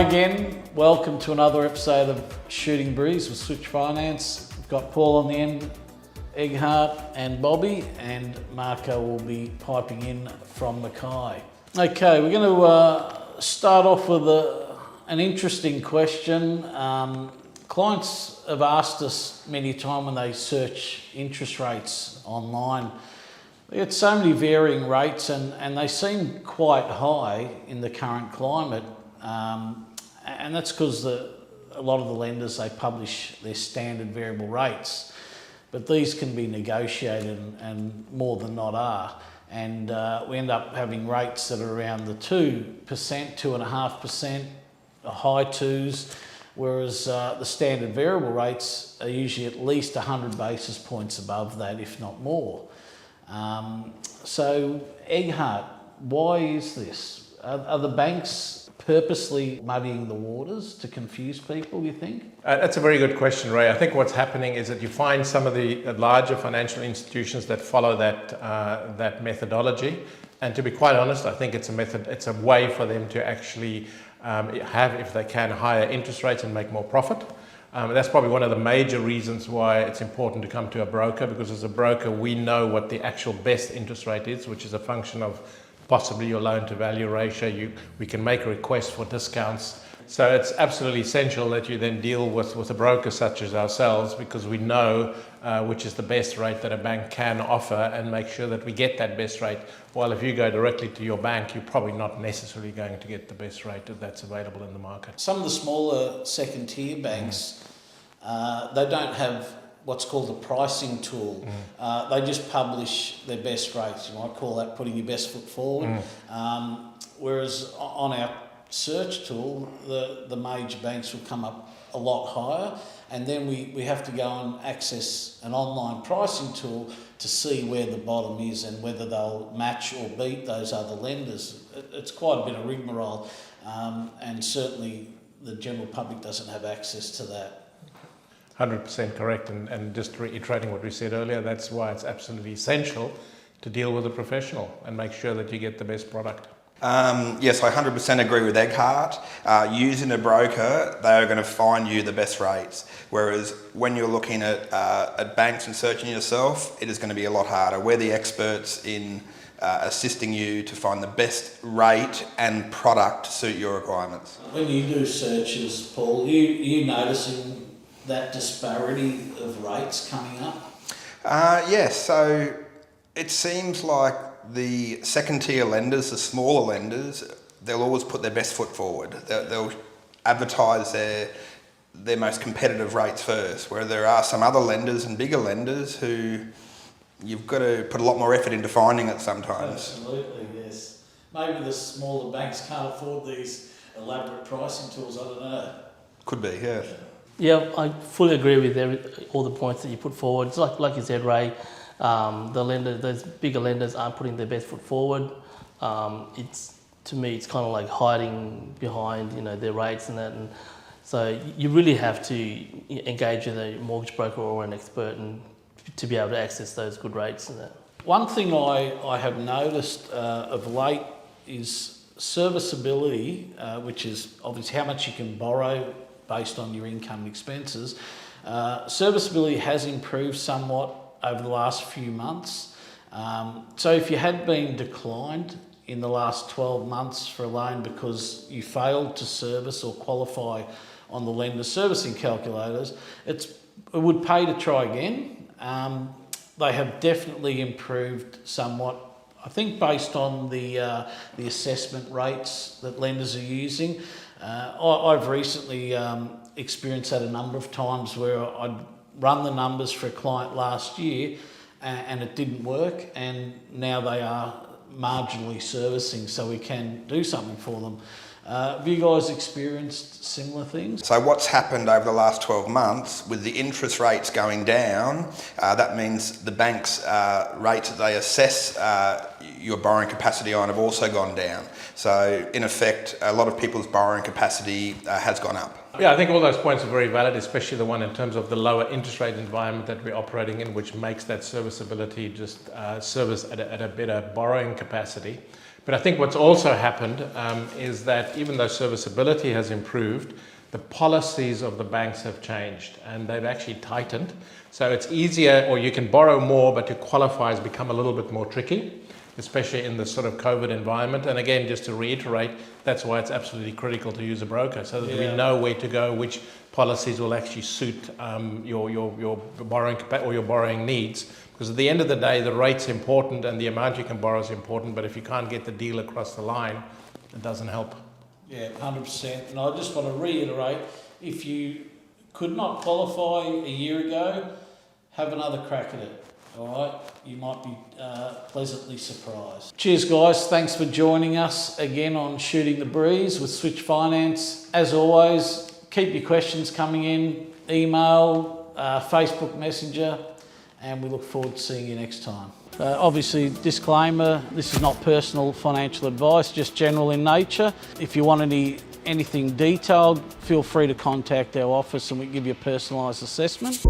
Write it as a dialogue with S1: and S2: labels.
S1: again. Welcome to another episode of Shooting Breeze with Switch Finance. We've got Paul on the end, Egghart and Bobby, and Marco will be piping in from Mackay. Okay, we're going to start off with an interesting question. Clients have asked us many times when they search interest rates online. They get so many varying rates and they seem quite high in the current climate. And that's because a lot of the lenders, they publish their standard variable rates, but these can be negotiated and more than not are. And we end up having rates that are around the 2%, 2.5%, high twos, whereas the standard variable rates are usually at least 100 basis points above that, if not more. So, Egghart, why is this? Are the banks purposely muddying the waters to confuse people, you think?
S2: That's a very good question, Ray. I think what's happening is that you find some of the larger financial institutions that follow that methodology. And to be quite honest, I think it's a way for them to actually have, if they can, higher interest rates and make more profit. That's probably one of the major reasons why it's important to come to a broker, because as a broker, we know what the actual best interest rate is, which is a function of possibly your loan to value ratio. We can make a request for discounts. So it's absolutely essential that you then deal with a broker such as ourselves, because we know which is the best rate that a bank can offer and make sure that we get that best rate. While if you go directly to your bank, you're probably not necessarily going to get the best rate that's available in the market.
S1: Some of the smaller second tier banks, they don't have what's called a pricing tool. They just publish their best rates. You might call that putting your best foot forward. Whereas on our search tool, the major banks will come up a lot higher, and then we have to go and access an online pricing tool to see where the bottom is and whether they'll match or beat those other lenders. It's quite a bit of rigmarole, and certainly the general public doesn't have access to that.
S2: 100% correct, and just reiterating what we said earlier, that's why it's absolutely essential to deal with a professional and make sure that you get the best product.
S3: Yes, I 100% agree with Egghart. Using a broker, they are going to find you the best rates. Whereas when you're looking at banks and searching yourself, it is going to be a lot harder. We're the experts in assisting you to find the best rate and product to suit your requirements.
S1: When you do searches, Paul, you noticing that disparity of rates coming up?
S3: Yes, so it seems like the second tier lenders, the smaller lenders, they'll always put their best foot forward. They'll advertise their most competitive rates first, where there are some other lenders and bigger lenders who you've got to put a lot more effort into finding it sometimes.
S1: Absolutely, yes. Maybe the smaller banks can't afford these elaborate pricing tools, I don't know.
S3: Could be, yeah.
S4: Yeah, I fully agree with all the points that you put forward. It's like you said, Ray, those bigger lenders aren't putting their best foot forward. To me, it's kind of like hiding behind, their rates and that. And so you really have to engage with a mortgage broker or an expert and to be able to access those good rates and that.
S1: One thing I have noticed of late is serviceability, which is obviously how much you can borrow based on your income and expenses. Serviceability has improved somewhat over the last few months. So if you had been declined in the last 12 months for a loan because you failed to service or qualify on the lender servicing calculators, it would pay to try again. They have definitely improved somewhat, I think, based on the assessment rates that lenders are using. I've recently experienced that a number of times where I'd run the numbers for a client last year and it didn't work, and now they are marginally servicing, so we can do something for them. Have you guys experienced similar things?
S3: So what's happened over the last 12 months with the interest rates going down, that means the bank's rates that they assess your borrowing capacity on have also gone down. So in effect, a lot of people's borrowing capacity has gone up.
S2: Yeah, I think all those points are very valid, especially the one in terms of the lower interest rate environment that we're operating in, which makes that serviceability just service at a better borrowing capacity. But I think what's also happened is that even though serviceability has improved, the policies of the banks have changed and they've actually tightened. So it's easier, or you can borrow more, but to qualify has become a little bit more tricky, especially in this sort of COVID environment. And again, just to reiterate, that's why it's absolutely critical to use a broker, so that we know where to go, which policies will actually suit your borrowing or your borrowing needs. Because at the end of the day, the rate's important and the amount you can borrow is important, but if you can't get the deal across the line, it doesn't help.
S1: Yeah, 100%. And I just want to reiterate, if you could not qualify a year ago, have another crack at it. All right, you might be pleasantly surprised. Cheers, guys. Thanks for joining us again on Shooting the Breeze with Switch Finance. As always, keep your questions coming in, email, Facebook Messenger, and we look forward to seeing you next time. Obviously, disclaimer, this is not personal financial advice, just general in nature. If you want anything detailed, feel free to contact our office and we give you a personalised assessment.